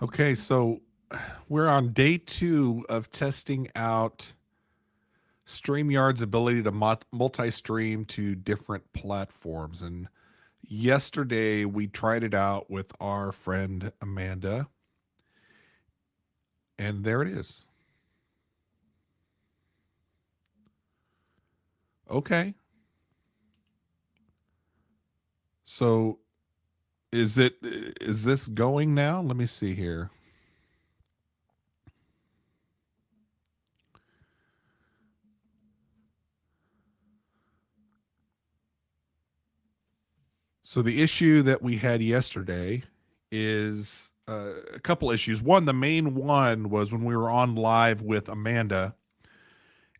Okay, so we're on day 2 of testing out Streamyard's ability to multi-stream to different platforms. And yesterday we tried it out with our friend Amanda, and there it is. Okay. So is this going now? Let me see here. So the issue that we had yesterday is a couple issues. One, the main one was when we were on live with Amanda.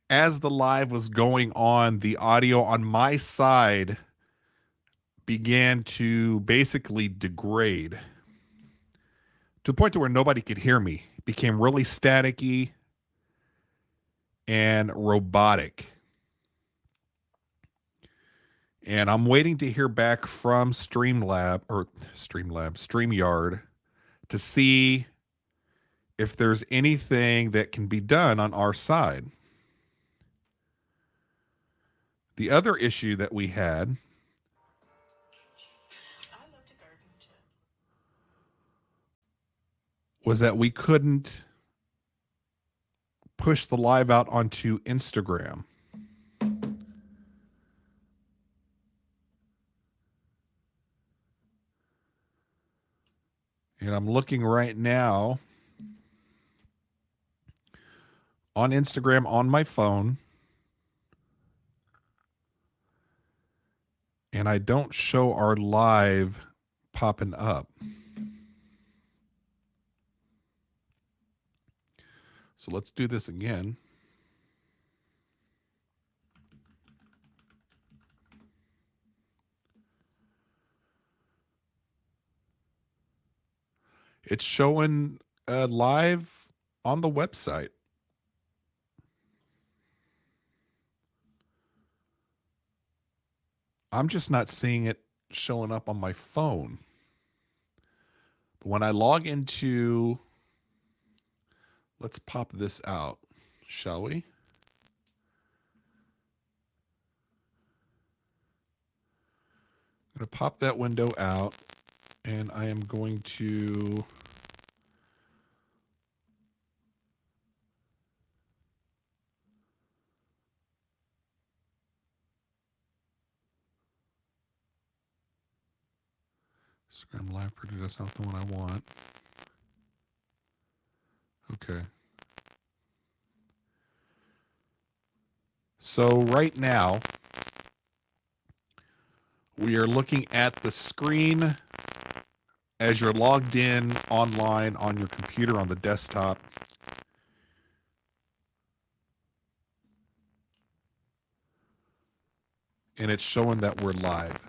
As the live was going on, the audio on my side began to basically degrade to the point to where nobody could hear me. It became really staticky and robotic. And I'm waiting to hear back from Streamyard to see if there's anything that can be done on our side. The other issue that we had was that we couldn't push the live out onto Instagram. And I'm looking right now on Instagram on my phone, and I don't show our live popping up. So let's do this again. It's showing live on the website. I'm just not seeing it showing up on my phone. But when I log into, let's pop this out, shall we? I'm going to pop that window out, and I am going to Instagram Live Pretty. That's not the one I want. Okay. So right now, we are looking at the screen as you're logged in online on your computer on the desktop. And it's showing that we're live.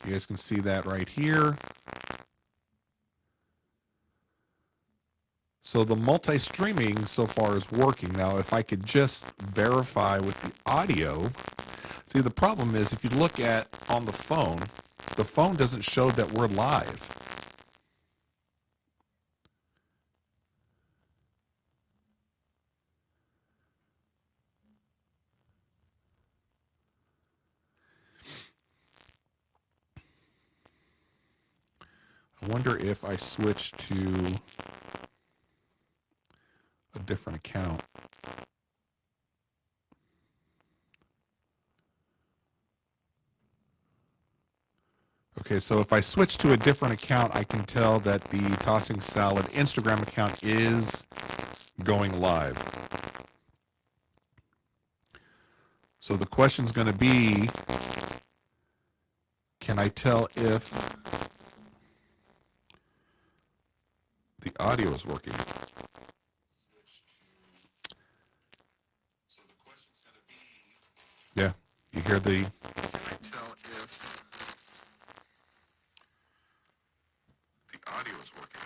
You guys can see that right here. So the multi-streaming so far is working. Now, if I could just verify with the audio, see, the problem is if you look at on the phone doesn't show that we're live. I wonder if I switch to a different account. Okay, so if I switch to a different account, I can tell that the Tossing Salad Instagram account is going live. So the question's going to be, can I tell if the audio is working? Yeah, you hear the... Can I tell if the audio is working?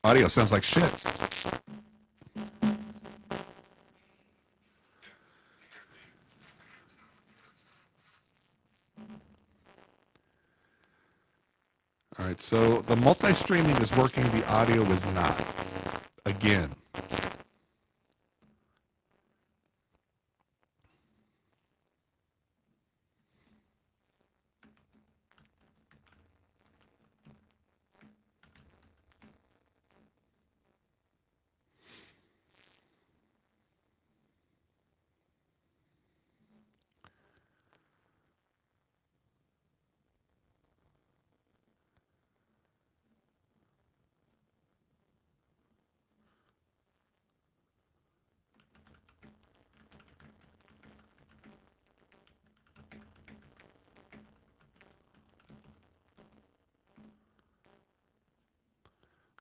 Audio sounds like shit. All right, So the multi-streaming is working, the audio is not. Again.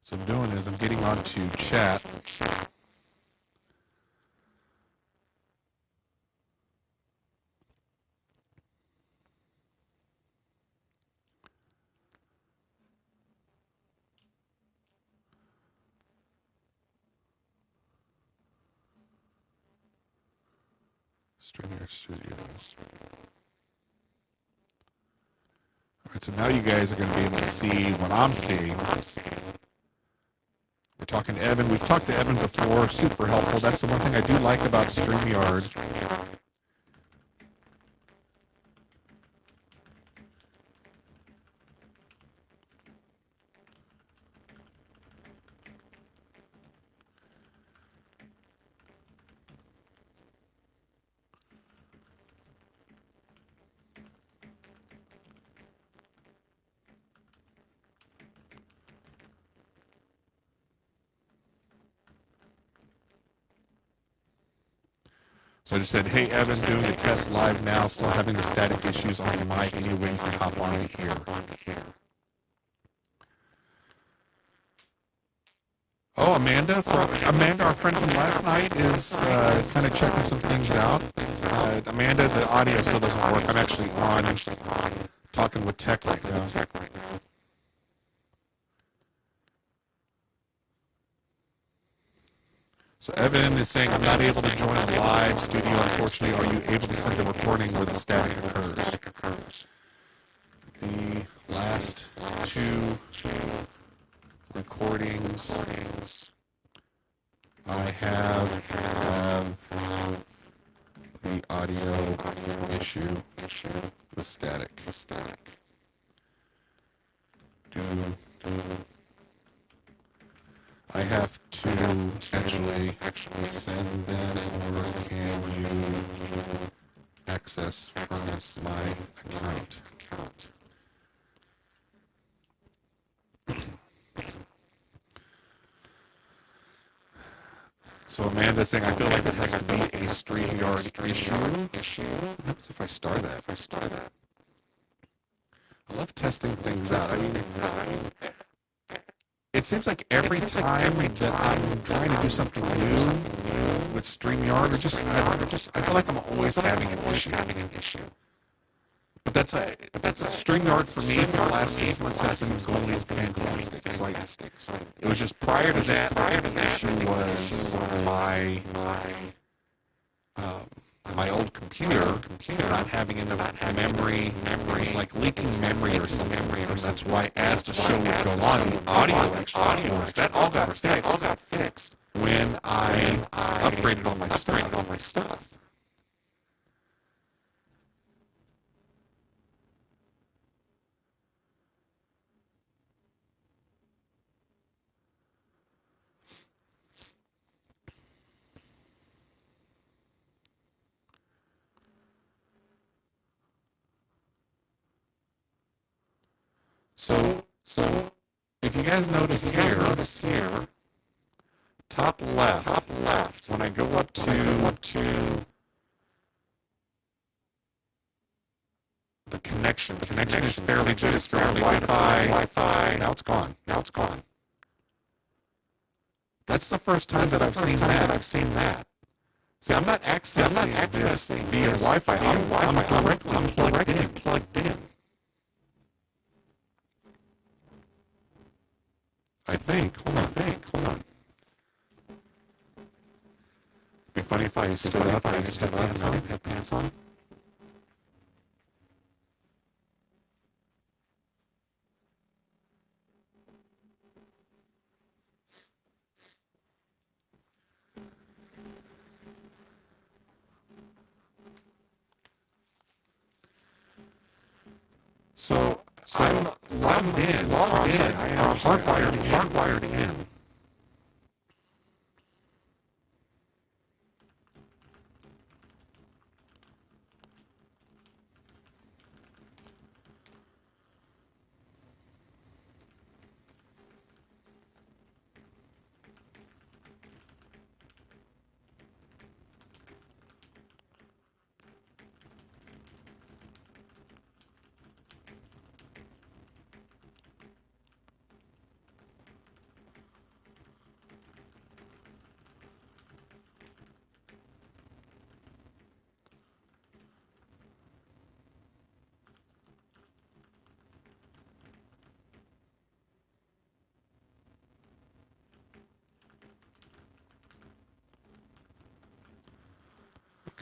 So what I'm doing is I'm getting onto chat. Streamyard Studios. All right, so now you guys are going to be able to see what I'm seeing. We're talking to Evan. We've talked to Evan before. Super helpful. That's the one thing I do like about Streamyard. So I just said, hey, Evan, doing a test live now, still having the static issues on the mic. Any way you can hop on it here? Oh, Amanda, our friend from last night, is kind of checking some things out. Amanda, the audio still doesn't work. I'm actually on talking with tech right now. So Evan is saying, I'm not able to join a live studio, unfortunately. Are you able to send a recording where the static occurs? The last two recordings I have the audio issue with static. I have to actually send them, or can you access from my account? So Amanda's saying, I feel like this has to be a StreamYard issue. What happens if I start that? I love testing things out. I mean, it seems like every time that I'm trying to do something new with StreamYard, I feel like I'm always having an issue. But that's a StreamYard for me for the last 6 months has been going fantastic. So it was just prior to that, the issue was my old computer not having enough memory. It was like leaking memory or something. And that's why as the show would go on, the audio was that all got fixed when I upgraded all my stuff. So if you guys notice here, top left, when I go up to the connection is fairly good. It's fairly Wi-Fi. Now it's gone. That's the first time that I've seen that. See, I'm not accessing this via Wi-Fi. I'm plugged in. I think. Hold on. It'd be funny if I stood up and I just had pants on. So I'm logged in. I am hardwired in.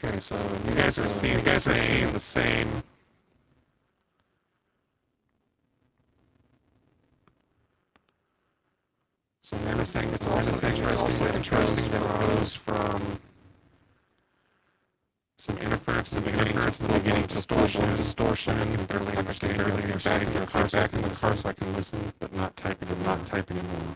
Okay, so you guys are seeing the same. So Amanda's saying it's also interesting that it goes from some interference in the beginning to distortion. I can barely understand back in the car so I can listen, but not type anymore.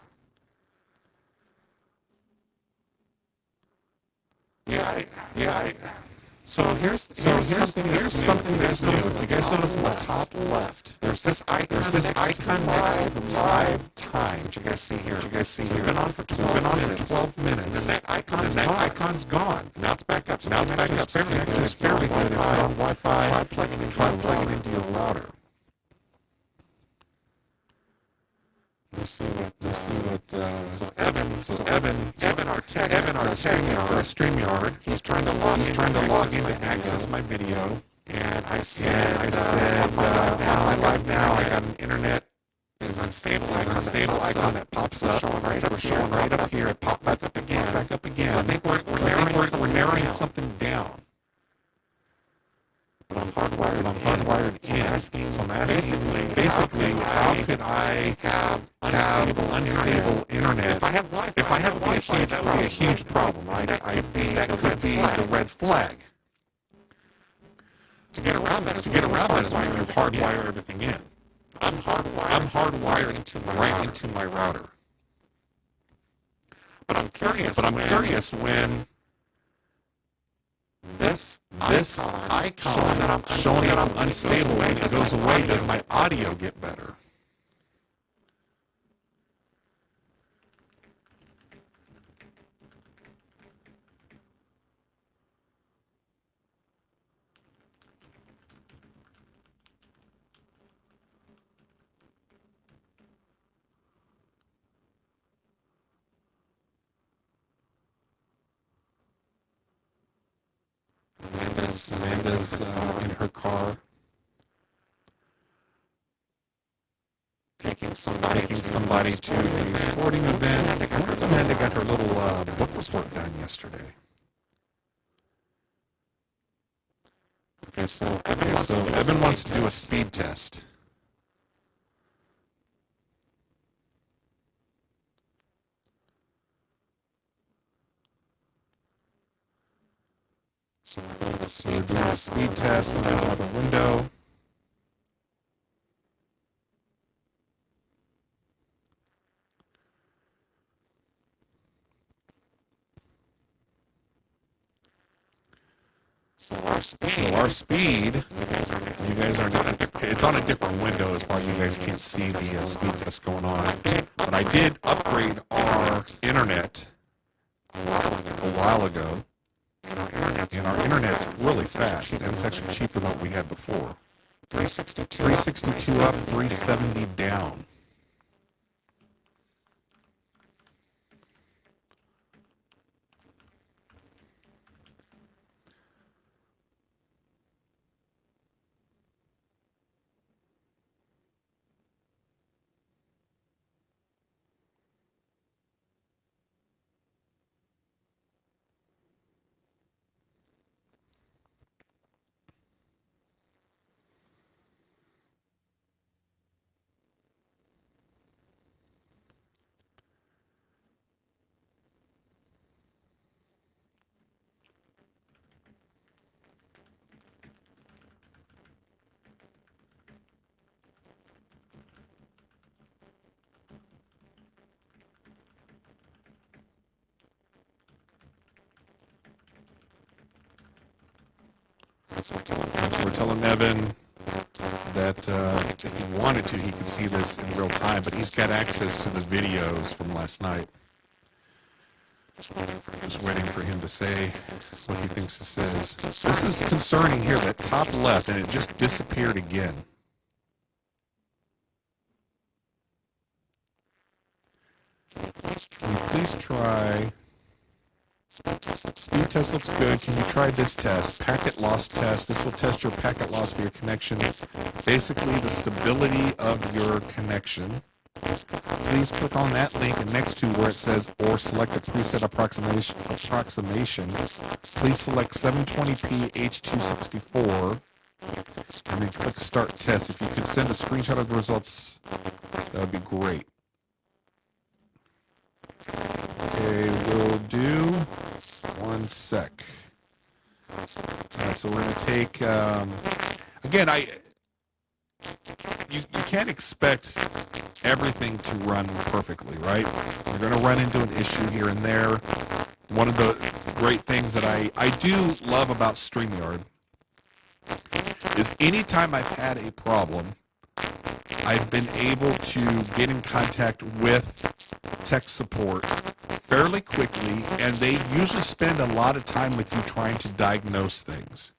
So here's something that's new. If you guys notice in the top left, there's this icon next to the live time. What you guys see here? We've been on for 12 minutes. And then that icon's gone. Now it's back up. It's fairly good. On Wi-Fi. Try plugging into your router. So Evan, our tech, Streamyard, he's trying to log in to access my video, and I said, on my live now, I got an internet is unstable icon that pops up, showing right up here, it popped back up again. I think we're narrowing something down. But I'm hardwired in. So I'm asking, basically, how could I have unstable internet? If I have Wi-Fi, that would be a huge problem, right? That could be the red flag. To get around that is why you hardwire everything in. I'm hardwired into my router. But I'm curious when this icon showing that I'm unstable, when it goes away, does my audio get better? Amanda's in her car, taking somebody to a sporting event. Amanda got her little book report done yesterday. Okay, so Evan wants to do a speed test. So we're doing a speed test in another window. So our speed, you guys are it's on a different window as far as you guys can't see the speed test going on. But I did upgrade our internet a while ago. And our internet's really fast, and it's actually cheaper than what we had before. 362 up, 370 down. So we're telling Evan that if he wanted to, he could see this in real time, but he's got access to the videos from last night. Just waiting for him to say what he thinks it says. This is concerning here, that top left, and it just disappeared again. Can you please try... Speed test looks good. Can you try this test? Packet loss test. This will test your packet loss for your connection. Basically, the stability of your connection. Please click on that link, and next to where it says or select a preset approximation. Please select 720p H264 and then click start test. If you could send a screenshot of the results, that would be great. Okay, we'll do 1 sec. All right, so we're going to take, again, you can't expect everything to run perfectly, right? You're going to run into an issue here and there. One of the great things that I do love about Streamyard is anytime I've had a problem, I've been able to get in contact with tech support fairly quickly, and they usually spend a lot of time with you trying to diagnose things.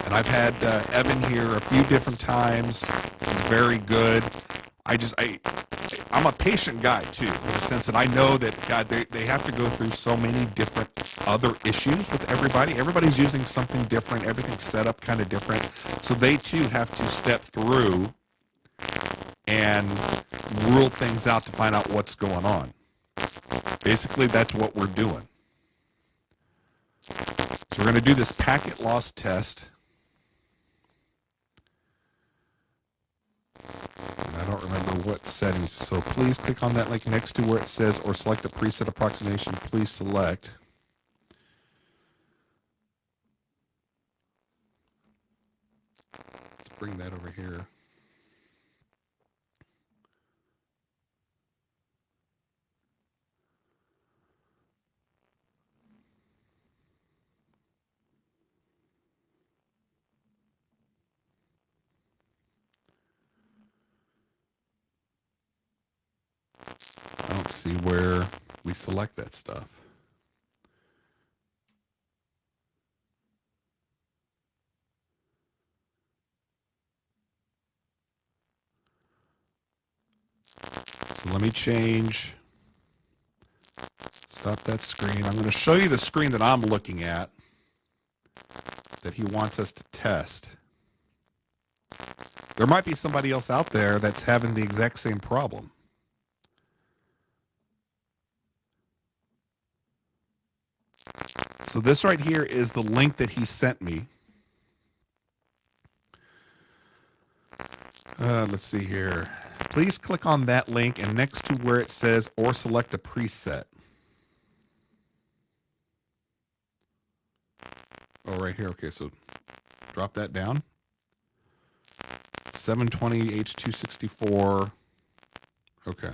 And I've had Evan here a few different times. He's very good. I'm a patient guy too, in the sense that I know that, God, they have to go through so many different other issues with everybody. Everybody's using something different. Everything's set up kind of different. So they too have to step through and rule things out to find out what's going on. Basically, that's what we're doing. So we're going to do this packet loss test. And I don't remember what settings. So please click on that link next to where it says or select a preset approximation. Please select. Let's bring that over here. I don't see where we select that stuff. So let me change. Stop that screen. I'm going to show you the screen that I'm looking at that he wants us to test. There might be somebody else out there that's having the exact same problem. So this right here is the link that he sent me. Let's see here. Please click on that link and next to where it says or select a preset. Oh, right here. Okay, so drop that down. 720 H264. Okay.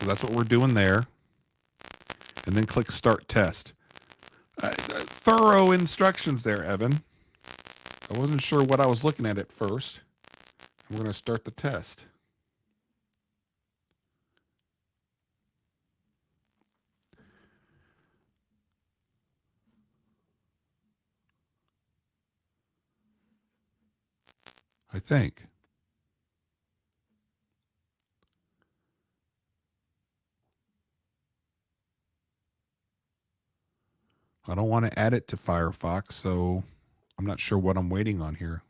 So that's what we're doing there. And then click Start Test. Thorough instructions there, Evan. I wasn't sure what I was looking at first. We're going to start the test. I think. I don't want to add it to Firefox, so I'm not sure what I'm waiting on here.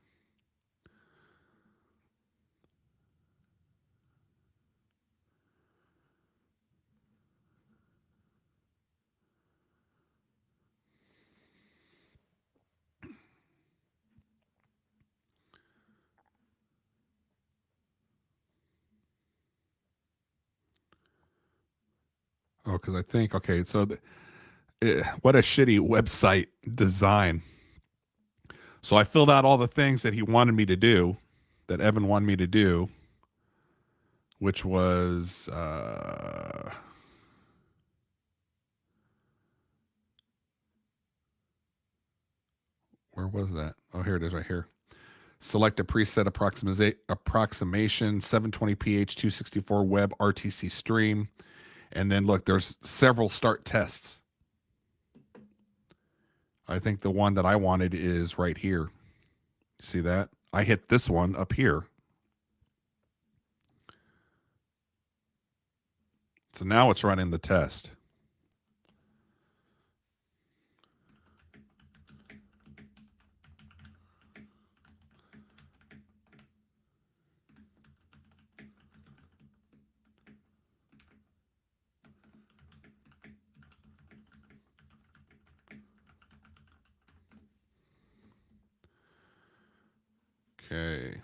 Oh, because I think, okay, so what a shitty website design. So I filled out all the things that he wanted me to do, that Evan wanted me to do, which was Where was that? Oh, here it is right here. Select a preset approximation, 720p H.264 web RTC stream. And then look, there's several start tests. I think the one that I wanted is right here. See that? I hit this one up here. So now it's running the test. Okay.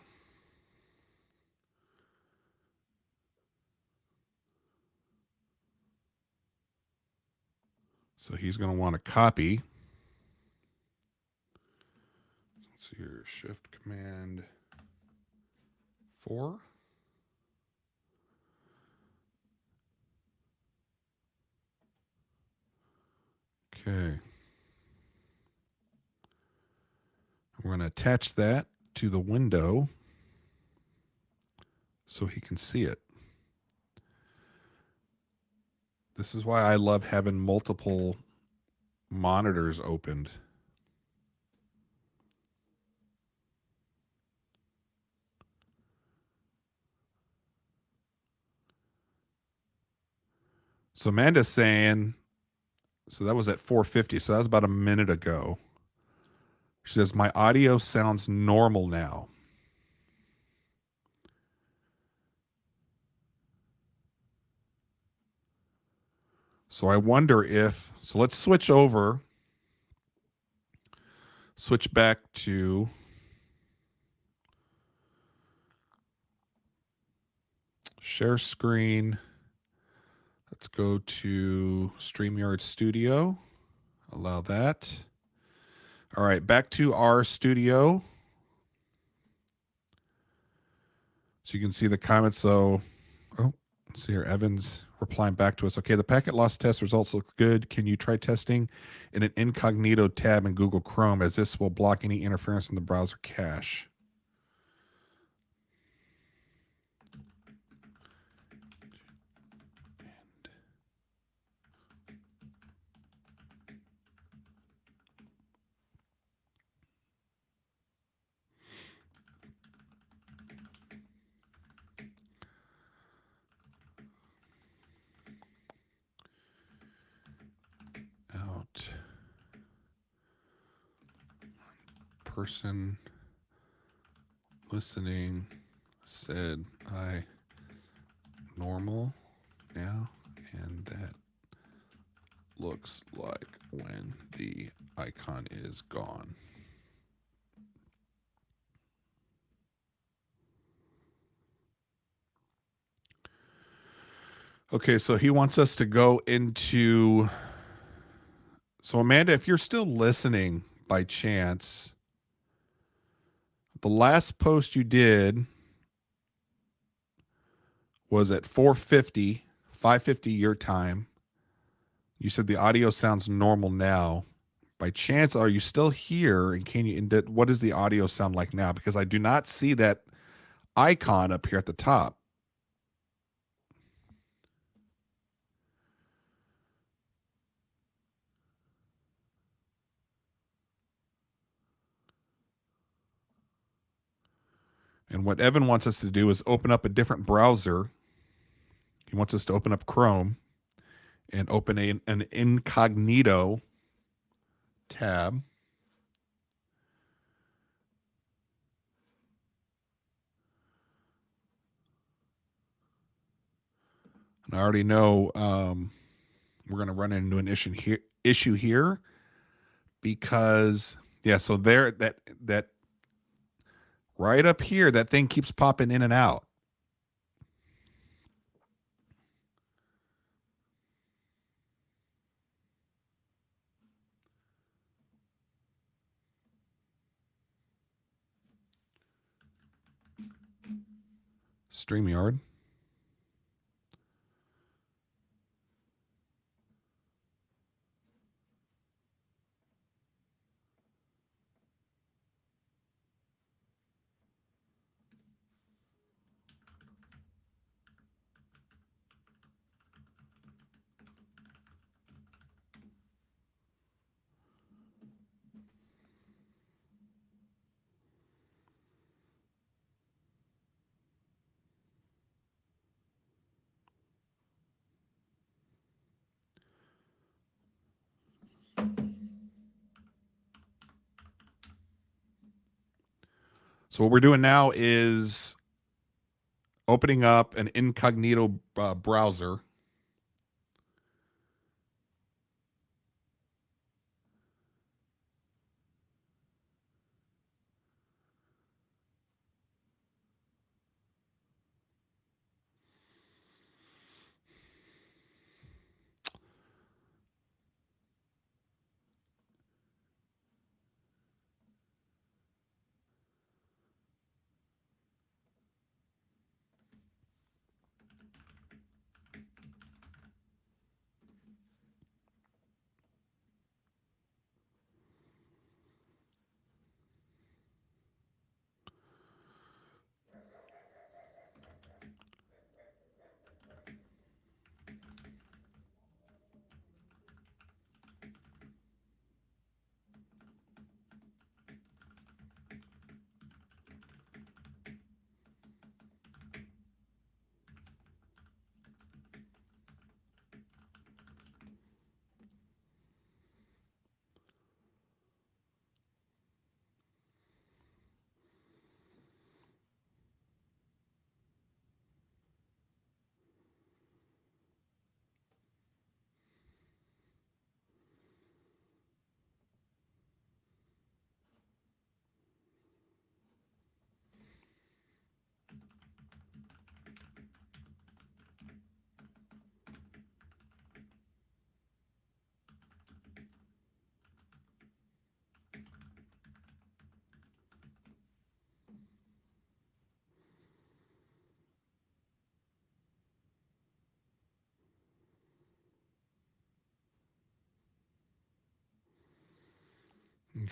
So he's going to want to copy. Let's see here, Shift Command 4. Okay. We're going to attach that to the window so he can see it. This is why I love having multiple monitors opened. So Amanda's saying, so that was at 4:50, so that was about a minute ago. She says, my audio sounds normal now. So I wonder if, so let's switch back to share screen. Let's go to StreamYard Studio. Allow that. All right, back to our studio. So you can see the comments. So, let's see here. Evan's replying back to us. Okay, the packet loss test results look good. Can you try testing in an incognito tab in Google Chrome, as this will block any interference in the browser cache? Out. Person listening said I normal now, and that looks like when the icon is gone. Okay, so he wants us to go into, so Amanda, if you're still listening by chance, the last post you did was at 4:50, 5:50 your time. You said the audio sounds normal now. By chance, are you still here? And can you, what does the audio sound like now? Because I do not see that icon up here at the top. And what Evan wants us to do is open up a different browser. He wants us to open up Chrome and open an incognito tab. And I already know we're going to run into an issue here because, yeah, so there, that right up here, that thing keeps popping in and out. StreamYard. So what we're doing now is opening up an incognito browser.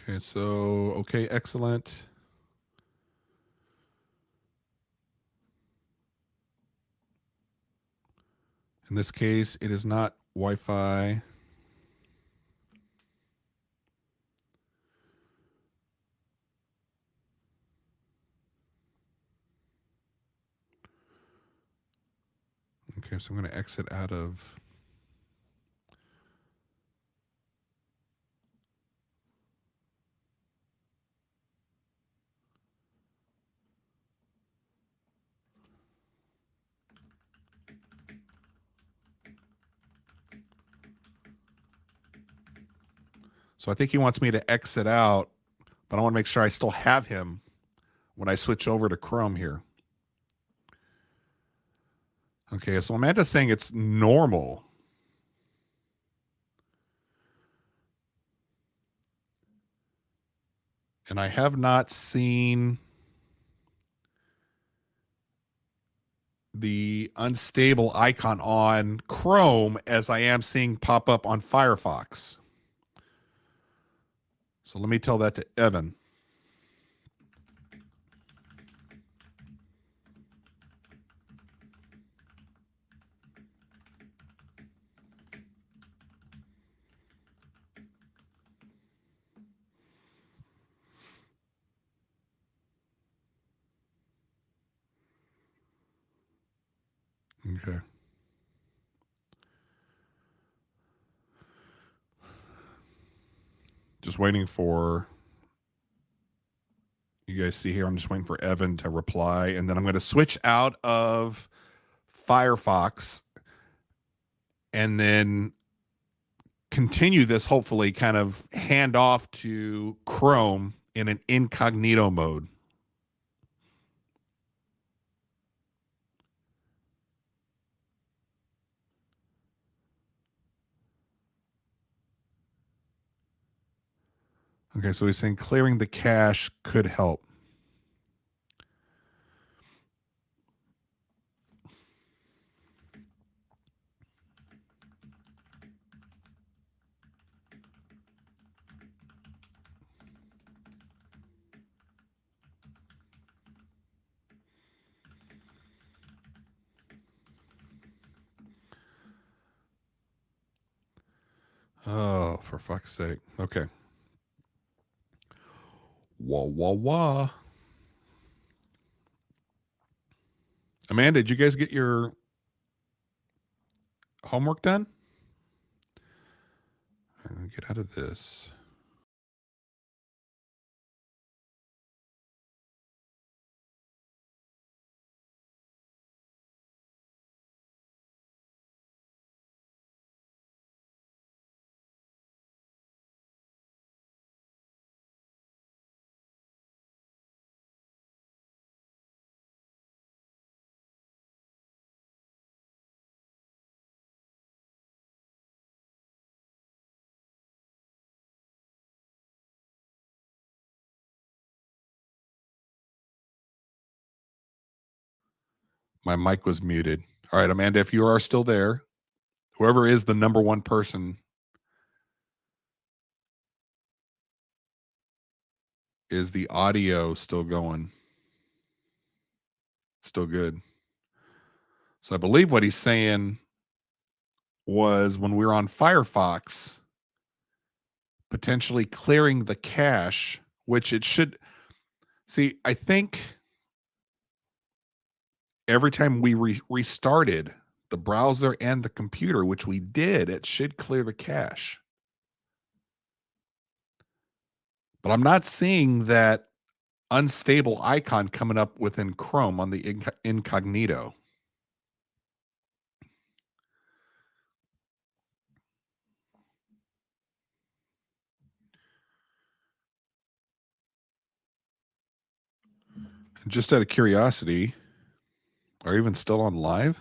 Okay, so, okay, excellent. In this case, it is not Wi-Fi. Okay, so I'm going to exit out of... So I think he wants me to exit out, but I want to make sure I still have him when I switch over to Chrome here. Okay, so Amanda's saying it's normal. And I have not seen the unstable icon on Chrome as I am seeing pop up on Firefox. So let me tell that to Evan. Okay. Just waiting for, you guys see here, I'm just waiting for Evan to reply, and then I'm going to switch out of Firefox and then continue this, hopefully kind of hand off to Chrome in an incognito mode. Okay, so he's saying clearing the cache could help. Oh, for fuck's sake. Okay. Wah, wah, wah. Amanda, did you guys get your homework done? I'm going to get out of this. My mic was muted. All right, Amanda, if you are still there, whoever is the number one person, is the audio still going? Still good. So I believe what he's saying was when we were on Firefox, potentially clearing the cache, which it should. See, I think every time we restarted the browser and the computer, which we did, it should clear the cache. But I'm not seeing that unstable icon coming up within Chrome on the incognito. Just out of curiosity, are you even still on live?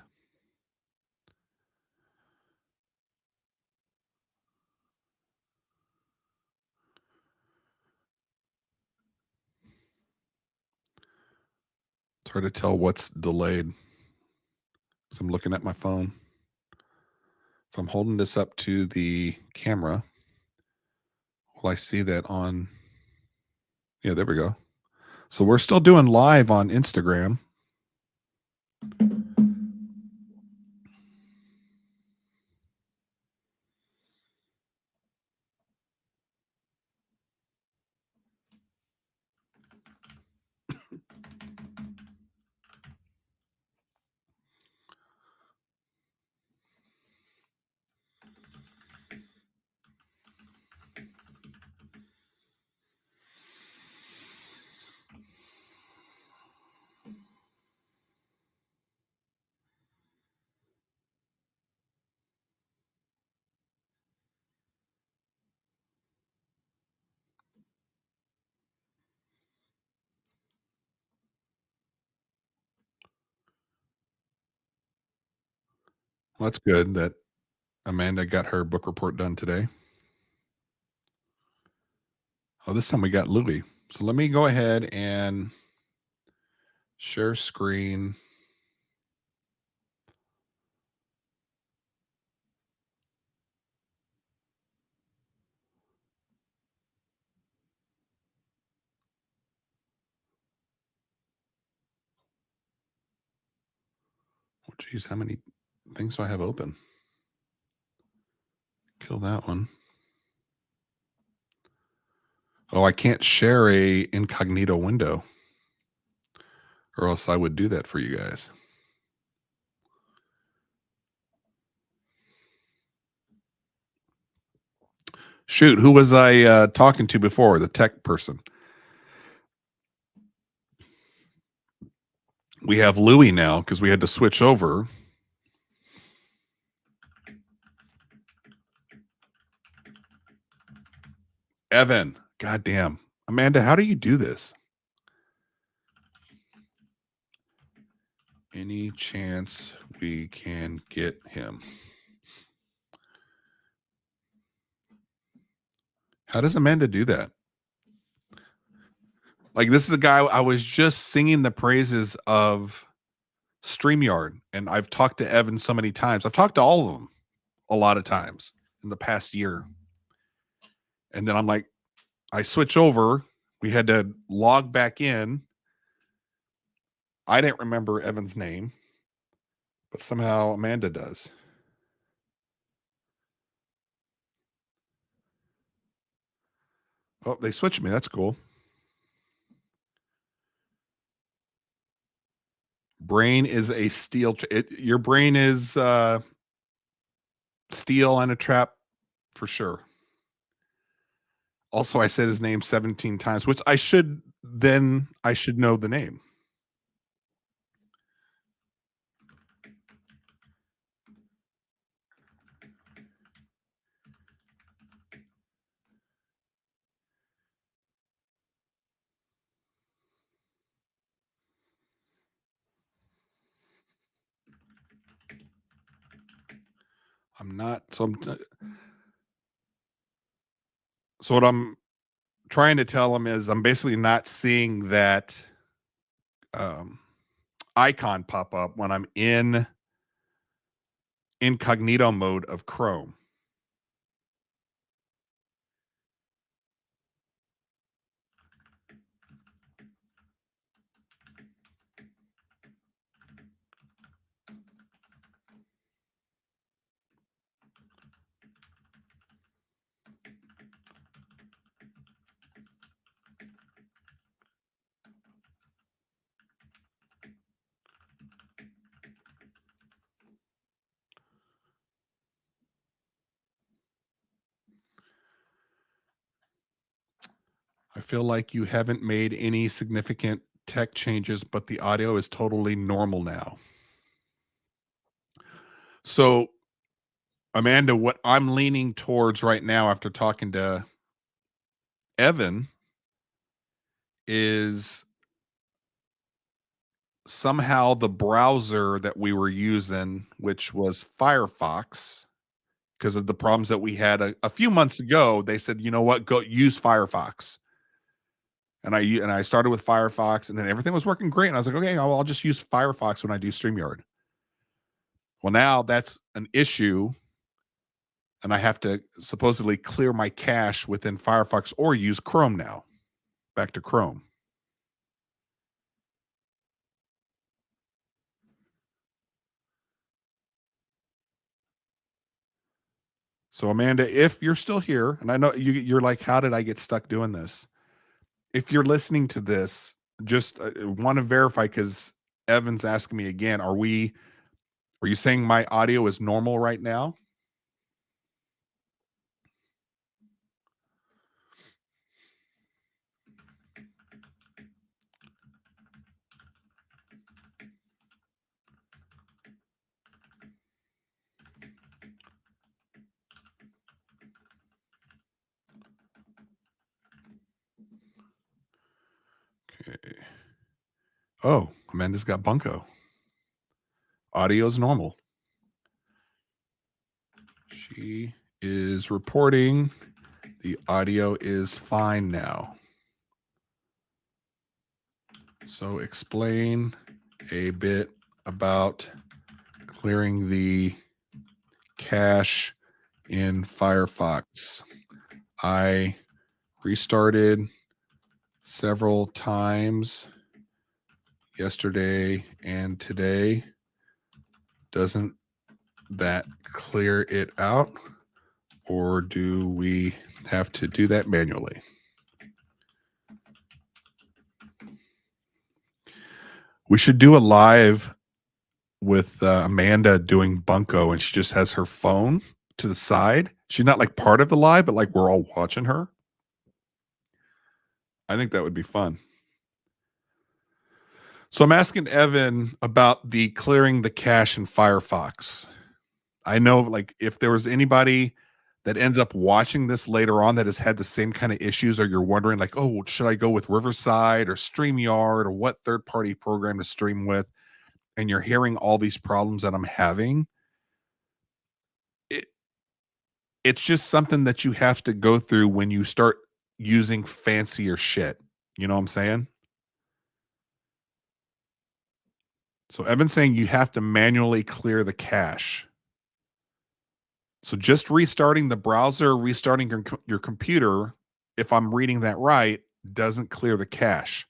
It's hard to tell what's delayed because I'm looking at my phone. If I'm holding this up to the camera, will I see that on? Yeah, there we go. So we're still doing live on Instagram. Well, that's good that Amanda got her book report done today. Oh, this time we got Louis. So let me go ahead and share screen. Oh, geez, how many things do I have open? Kill that one. Oh, I can't share a incognito window, or else I would do that for you guys. Shoot, who was I talking to before? The tech person. We have Louis now because we had to switch over. Evan, goddamn. Amanda, how do you do this? Any chance we can get him? How does Amanda do that? Like, this is a guy I was just singing the praises of Streamyard, and I've talked to Evan so many times. I've talked to all of them a lot of times in the past year. And then I'm like, I switch over. We had to log back in. I didn't remember Evan's name, but somehow Amanda does. Oh, they switched me. That's cool. Brain is a steel. Your brain is steel and a trap for sure. Also, I said his name 17 times, which I should know the name. I'm not. So what I'm trying to tell him is I'm basically not seeing that icon pop up when I'm in incognito mode of Chrome. I feel like you haven't made any significant tech changes, but the audio is totally normal now. So, Amanda, what I'm leaning towards right now after talking to Evan is somehow the browser that we were using, which was Firefox, because of the problems that we had a few months ago, they said, you know what, go use Firefox. And I started with Firefox, and then everything was working great. And I was like, okay, I'll just use Firefox when I do Streamyard. Well, now that's an issue, and I have to supposedly clear my cache within Firefox or use Chrome now. Back to Chrome. So, Amanda, if you're still here, and I know you're like, how did I get stuck doing this? If you're listening to this, just want to verify because Evan's asking me again, are you saying my audio is normal right now? Okay. Oh, Amanda's got bunko. Audio's normal. She is reporting the audio is fine now. So explain a bit about clearing the cache in Firefox. I restarted several times yesterday and today. Doesn't that clear it out, or do we have to do that manually? We should do a live with Amanda doing bunko, and she just has her phone to the side. She's not like part of the live, but like we're all watching her. I think that would be fun. So I'm asking Evan about the clearing the cache in Firefox. I know, like, if there was anybody that ends up watching this later on that has had the same kind of issues, or you're wondering, like, oh, should I go with Riverside or StreamYard or what third party program to stream with? And you're hearing all these problems that I'm having. It's just something that you have to go through when you start using fancier shit. You know what I'm saying? So Evan's saying you have to manually clear the cache. So just restarting the browser, restarting your computer, if I'm reading that right, doesn't clear the cache.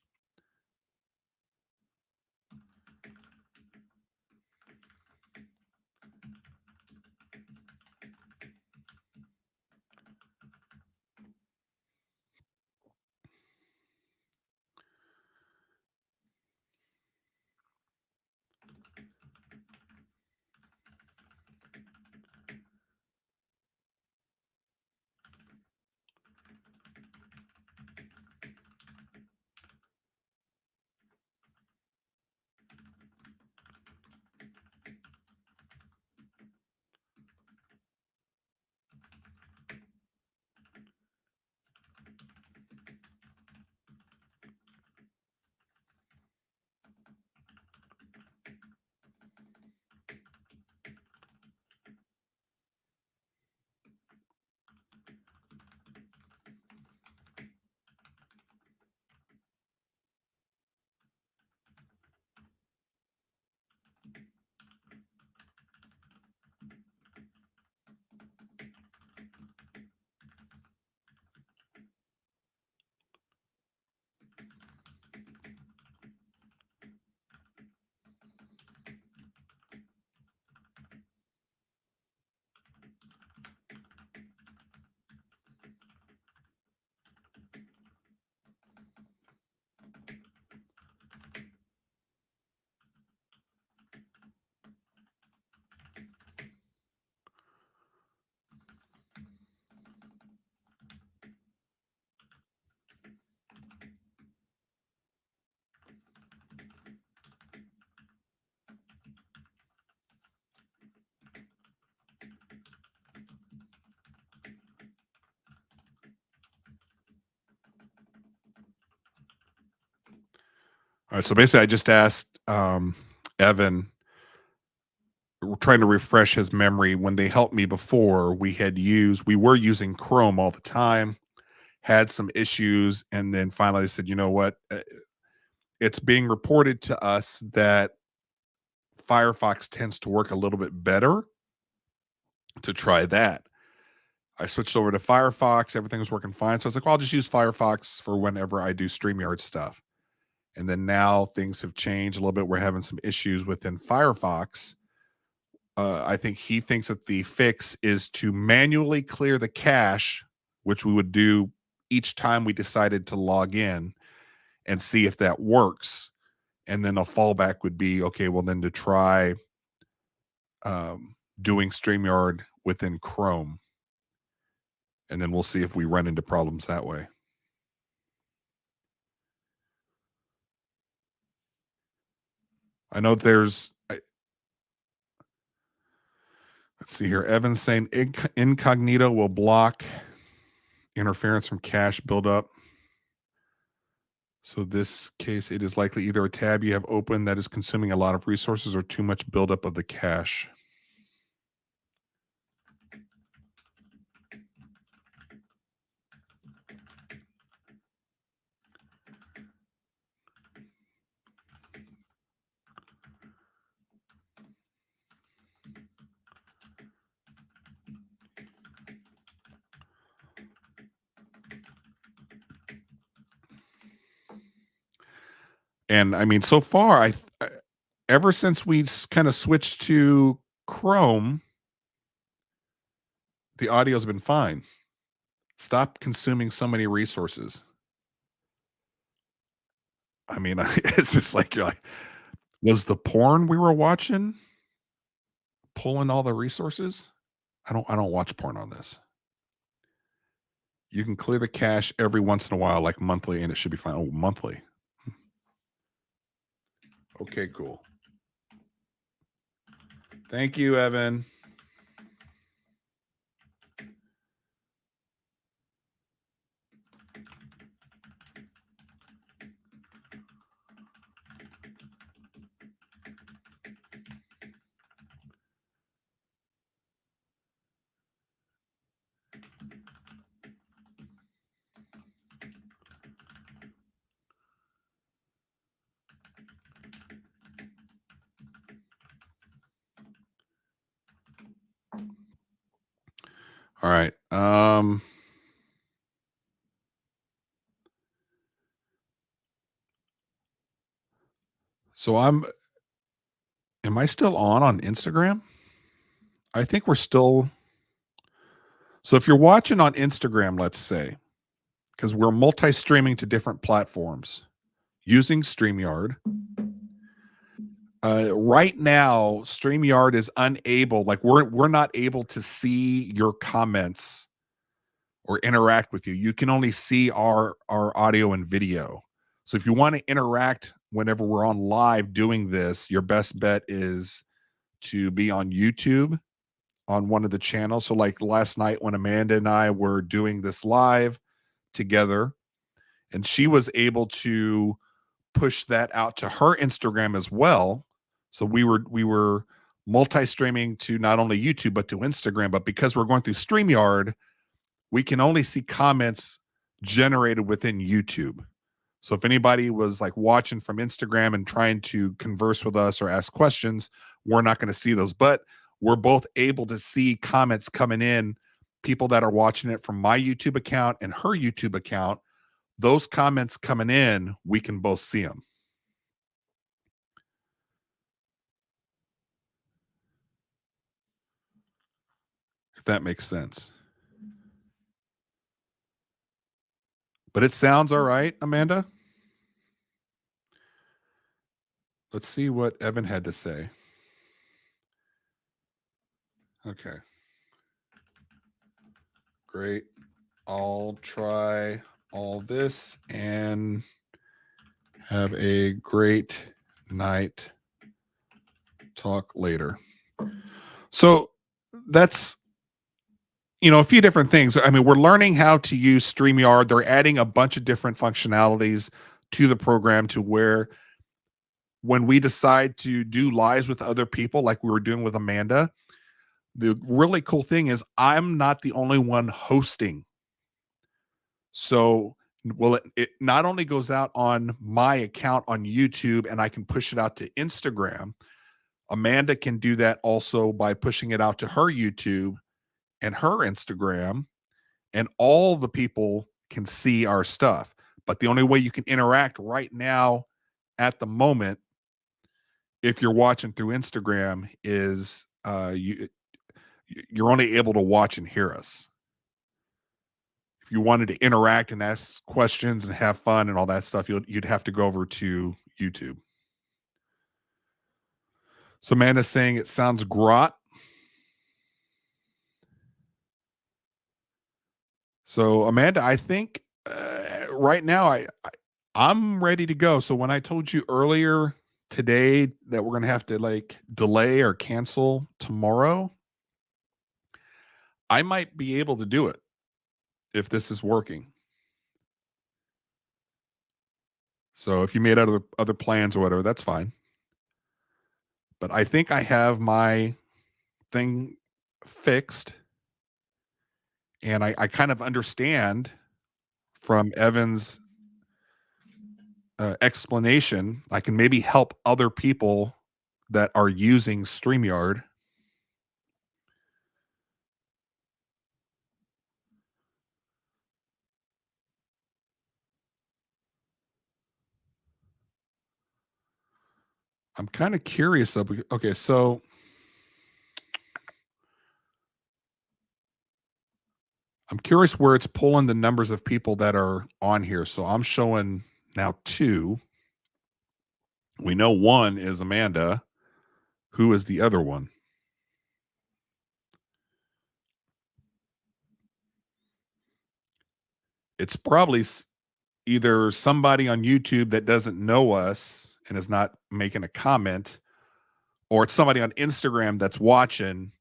All right, so basically I just asked Evan, trying to refresh his memory. When they helped me before, we were using Chrome all the time, had some issues, and then finally I said, you know what? It's being reported to us that Firefox tends to work a little bit better. To try that, I switched over to Firefox. Everything was working fine. So I was like, well, I'll just use Firefox for whenever I do Streamyard stuff. And then now things have changed a little bit. We're having some issues within Firefox. I think he thinks that the fix is to manually clear the cache, which we would do each time we decided to log in, and see if that works. And then a fallback would be, okay, well then to try doing StreamYard within Chrome. And then we'll see if we run into problems that way. I know let's see here. Evan's saying incognito will block interference from cache buildup. So this case, it is likely either a tab you have open that is consuming a lot of resources or too much buildup of the cache. And I mean, so far, ever since we kind of switched to Chrome, the audio's been fine. Stop consuming so many resources. I mean, it's just like, you're like, was the porn we were watching pulling all the resources? I don't watch porn on this. You can clear the cache every once in a while, like monthly, and it should be fine. Oh, monthly. Okay, cool. Thank you, Evan. All right. So am I still on Instagram? I think we're still. So if you're watching on Instagram, let's say, because we're multi-streaming to different platforms using StreamYard. Right now, StreamYard is unable, like we're not able to see your comments or interact with you. You can only see our audio and video. So if you want to interact whenever we're on live doing this, your best bet is to be on YouTube on one of the channels. So like last night when Amanda and I were doing this live together, and she was able to push that out to her Instagram as well. So we were multi-streaming to not only YouTube but to Instagram. But because we're going through StreamYard, we can only see comments generated within YouTube. So if anybody was like watching from Instagram and trying to converse with us or ask questions, we're not going to see those. But we're both able to see comments coming in, people that are watching it from my YouTube account and her YouTube account. Those comments coming in, we can both see them. If that makes sense. But it sounds all right, Amanda. Let's see what Evan had to say. Okay. Great. I'll try all this and have a great night. Talk later. So that's, a few different things. I mean, we're learning how to use StreamYard. They're adding a bunch of different functionalities to the program to where when we decide to do lives with other people, like we were doing with Amanda, the really cool thing is I'm not the only one hosting. So, well, it not only goes out on my account on YouTube and I can push it out to Instagram, Amanda can do that also by pushing it out to her YouTube and her Instagram, and all the people can see our stuff. But the only way you can interact right now at the moment, if you're watching through Instagram, is you're only able to watch and hear us. If you wanted to interact and ask questions and have fun and all that stuff, you'd have to go over to YouTube. So Amanda's saying it sounds grot. So Amanda, I think right now I'm ready to go. So when I told you earlier today that we're gonna have to like delay or cancel tomorrow, I might be able to do it if this is working. So if you made other plans or whatever, that's fine. But I think I have my thing fixed, and I kind of understand from Evan's explanation. I can maybe help other people that are using StreamYard. I'm kind of curious of, okay, so I'm curious where it's pulling the numbers of people that are on here. So I'm showing now 2. We know one is Amanda. Who is the other one? It's probably either somebody on YouTube that doesn't know us and is not making a comment, or it's somebody on Instagram that's watching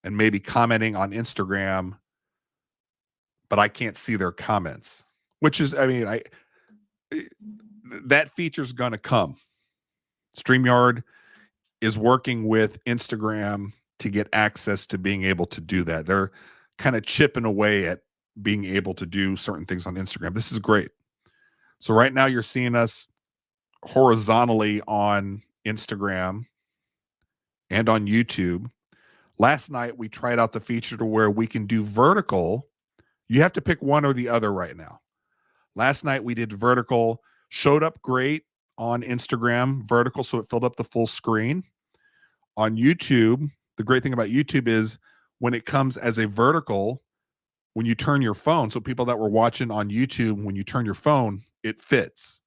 and maybe commenting on Instagram, but I can't see their comments, which is, I mean, that feature's going to come. StreamYard is working with Instagram to get access to being able to do that. They're kind of chipping away at being able to do certain things on Instagram. This is great. So right now you're seeing us horizontally on Instagram and on YouTube. Last night we tried out the feature to where we can do vertical. You have to pick one or the other right now. Last night we did vertical, showed up great on Instagram, vertical, so it filled up the full screen. On YouTube, the great thing about YouTube is when it comes as a vertical, when you turn your phone, so people that were watching on YouTube, when you turn your phone, it fits.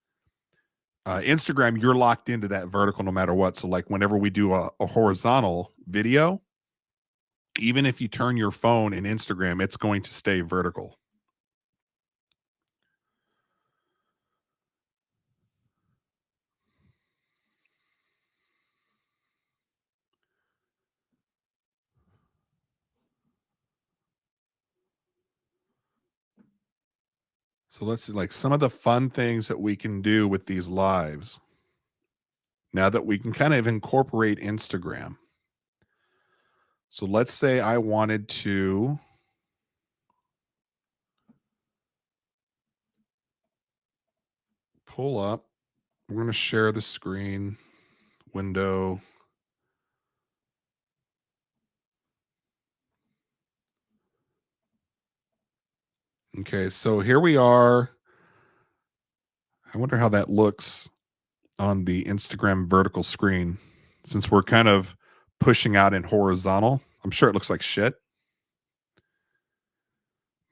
Instagram, you're locked into that vertical no matter what. So like whenever we do a horizontal video, even if you turn your phone in Instagram, it's going to stay vertical. So let's see, like some of the fun things that we can do with these lives now that we can kind of incorporate Instagram. So let's say I wanted to pull up. We're going to share the screen window. Okay, so here we are. I wonder how that looks on the Instagram vertical screen since we're kind of pushing out in horizontal. I'm sure it looks like shit.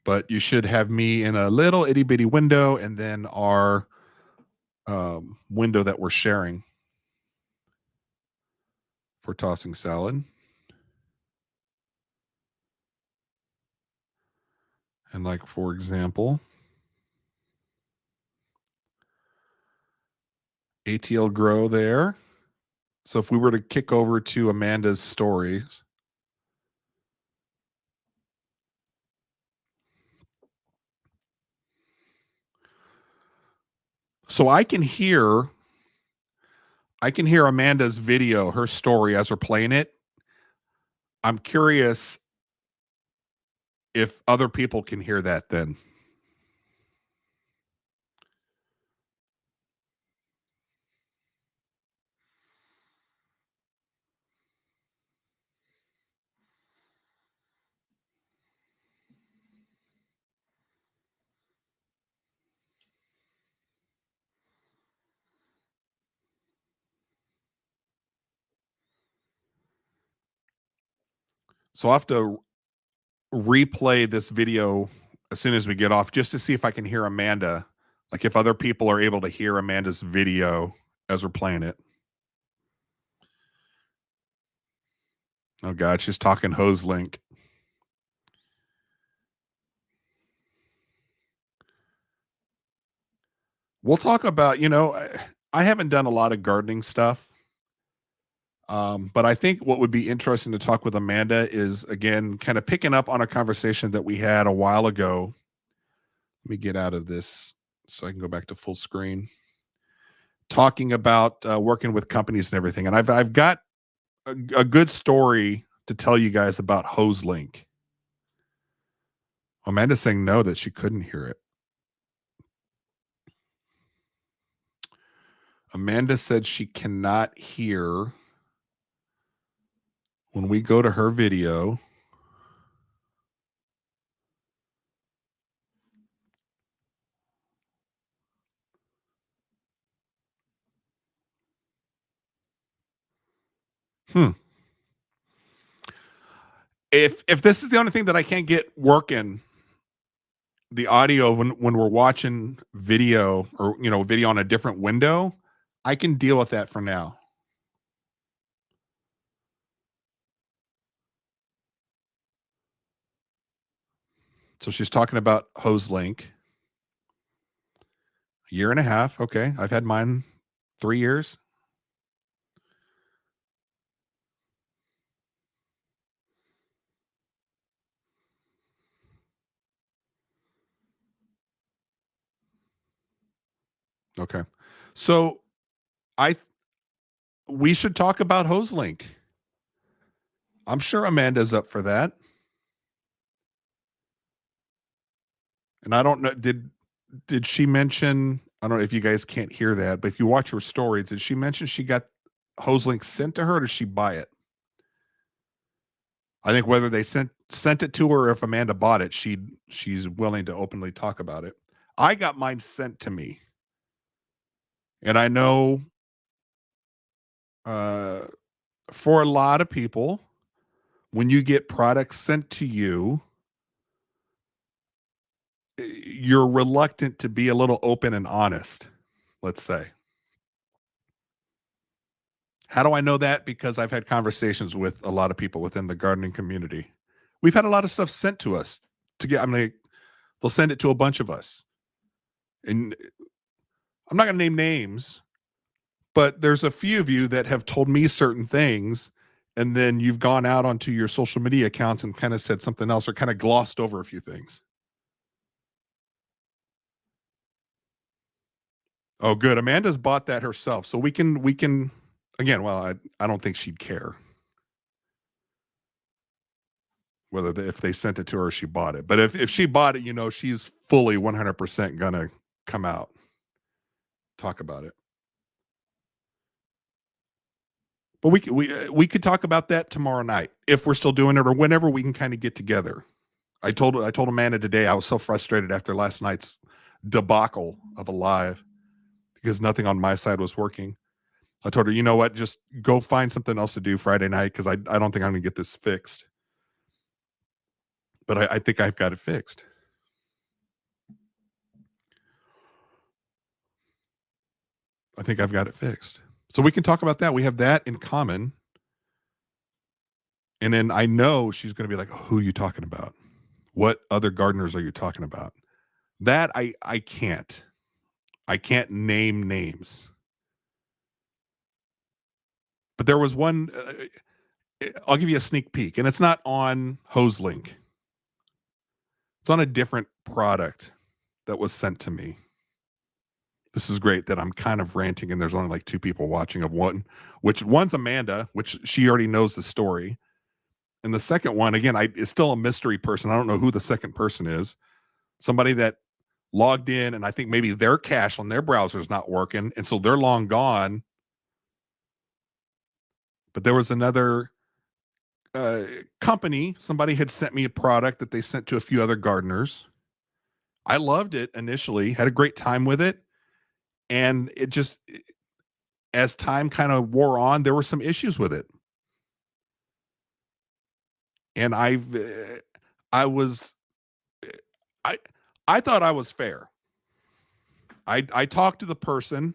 But you should have me in a little itty bitty window and then our window that we're sharing for tossing salad. And like, for example, ATL Grow there. So if we were to kick over to Amanda's stories, so I can hear I can hear Amanda's video, her story as we're playing it. I'm curious if other people can hear that then. So I'll have to replay this video as soon as we get off just to see if I can hear Amanda, like if other people are able to hear Amanda's video as we're playing it. Oh God, she's talking hose link. We'll talk about, I haven't done a lot of gardening stuff. But I think what would be interesting to talk with Amanda is, again, kind of picking up on a conversation that we had a while ago. Let me get out of this so I can go back to full screen. Talking about working with companies and everything. And I've got a good story to tell you guys about HoseLink. Amanda's saying no, that she couldn't hear it. Amanda said she cannot hear when we go to her video. If this is the only thing that I can't get working, the audio when we're watching video or video on a different window, I can deal with that for now. So she's talking about HoseLink. A year and a half. Okay. I've had mine 3 years. Okay. So we should talk about HoseLink. I'm sure Amanda's up for that. And I don't know, did she mention, I don't know if you guys can't hear that, but if you watch her story, did she mention she got HoseLink sent to her, or did she buy it? I think whether they sent it to her or if Amanda bought it, she's willing to openly talk about it. I got mine sent to me. And I know for a lot of people, when you get products sent to you, you're reluctant to be a little open and honest, let's say. How do I know that? Because I've had conversations with a lot of people within the gardening community. We've had a lot of stuff sent to us they'll send it to a bunch of us. And I'm not going to name names, but there's a few of you that have told me certain things, and then you've gone out onto your social media accounts and kind of said something else or kind of glossed over a few things. Oh, good. Amanda's bought that herself. So we can again, well, I don't think she'd care whether if they sent it to her or she bought it. But if she bought it, she's fully 100% gonna come out, talk about it. But we could talk about that tomorrow night if we're still doing it, or whenever we can kind of get together. I told Amanda today I was so frustrated after last night's debacle of a live because nothing on my side was working. I told her, you know what, just go find something else to do Friday night because I don't think I'm gonna get this fixed. But I think I've got it fixed. I think I've got it fixed. So we can talk about that. We have that in common. And then I know she's going to be like, oh, who are you talking about? What other gardeners are you talking about? That I can't. I can't name names. But there was one, I'll give you a sneak peek, and it's not on HoseLink. It's on a different product that was sent to me. This is great that I'm kind of ranting and there's only like 2 people watching of one, which one's Amanda, which she already knows the story. And the second one, again, is still a mystery person. I don't know who the second person is. Somebody that logged in and I think maybe their cache on their browser is not working. And so they're long gone. But there was another company. Somebody had sent me a product that they sent to a few other gardeners. I loved it initially, had a great time with it. And it just, as time kind of wore on, there were some issues with it. And I thought I was fair. I talked to the person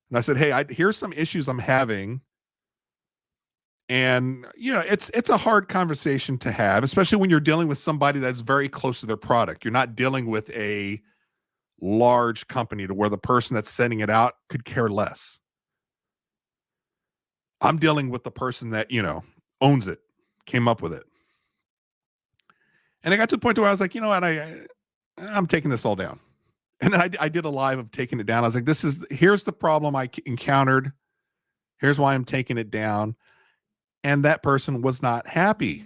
and I said, hey, here's some issues I'm having. And, it's a hard conversation to have, especially when you're dealing with somebody that's very close to their product. You're not dealing with a large company to where the person that's sending it out could care less. I'm dealing with the person that, owns it, came up with it. And I got to the point where I was like, you know what, I'm taking this all down. And then I did a live of taking it down. I was like, here's the problem I encountered. Here's why I'm taking it down. And that person was not happy.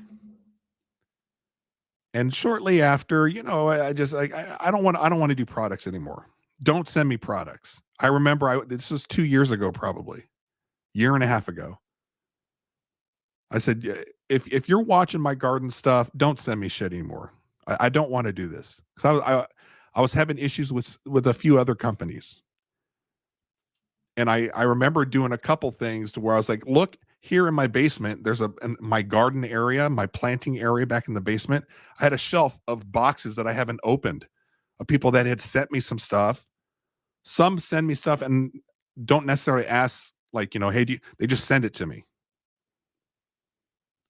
And shortly after, I just like, I don't want to do products anymore. Don't send me products. I remember this was 2 years ago, probably year and a half ago. I said, if you're watching my garden stuff, don't send me shit anymore. I don't want to do this. Because I was having issues with a few other companies. And I remember doing a couple things to where I was like, look, here in my basement, there's my garden area, my planting area back in the basement. I had a shelf of boxes that I haven't opened of people that had sent me some stuff. Some send me stuff and don't necessarily ask, like, hey, they just send it to me.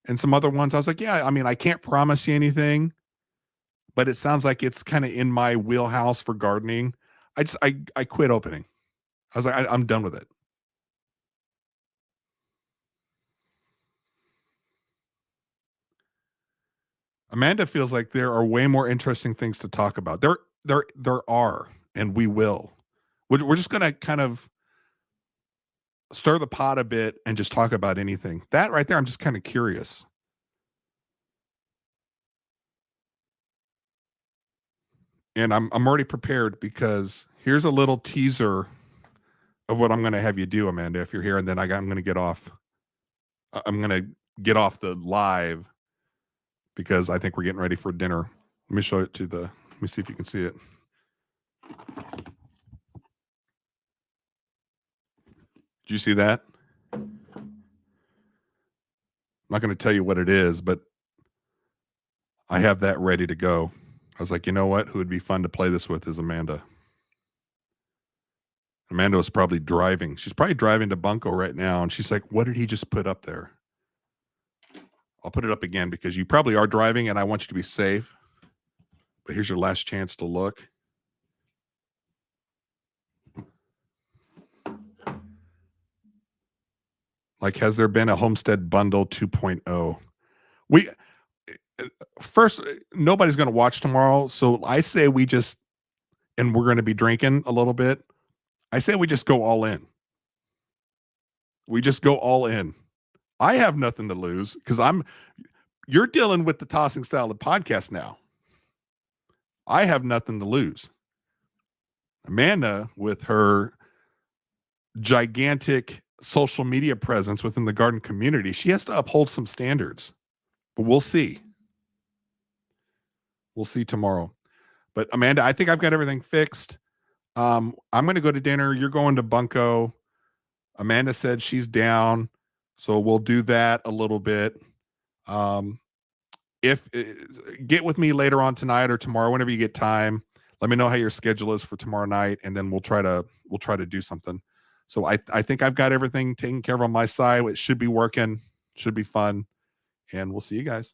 And some other ones, I was like, yeah, I mean, I can't promise you anything, but it sounds like it's kind of in my wheelhouse for gardening. I quit opening. I was like, I'm done with it. Amanda feels like there are way more interesting things to talk about. There are, and we will. We're just going to kind of stir the pot a bit and just talk about anything. That right there, I'm just kind of curious. And I'm already prepared because here's a little teaser of what I'm going to have you do, Amanda, if you're here. And then I'm going to get off. I'm going to get off the live because I think we're getting ready for dinner. Let me show it let me see if you can see it. Did you see that? I'm not going to tell you what it is, but I have that ready to go. I was like, you know what? Who would be fun to play this with is Amanda. Amanda was probably driving. She's probably driving to Bunko right now. And she's like, what did he just put up there? I'll put it up again because you probably are driving and I want you to be safe. But here's your last chance to look. Like, has there been a Homestead Bundle 2.0? First, nobody's going to watch tomorrow. So I say and we're going to be drinking a little bit. I say we just go all in. We just go all in. I have nothing to lose because you're dealing with the Tossing Salad podcast now. I have nothing to lose. Amanda, with her gigantic social media presence within the garden community, she has to uphold some standards, but we'll see. We'll see tomorrow. But Amanda, I think I've got everything fixed. I'm going to go to dinner. You're going to Bunko. Amanda said she's down. So we'll do that a little bit. If get with me later on tonight or tomorrow, whenever you get time, let me know how your schedule is for tomorrow night. And then we'll try to do something. So I think I've got everything taken care of on my side. It should be working, should be fun. And we'll see you guys.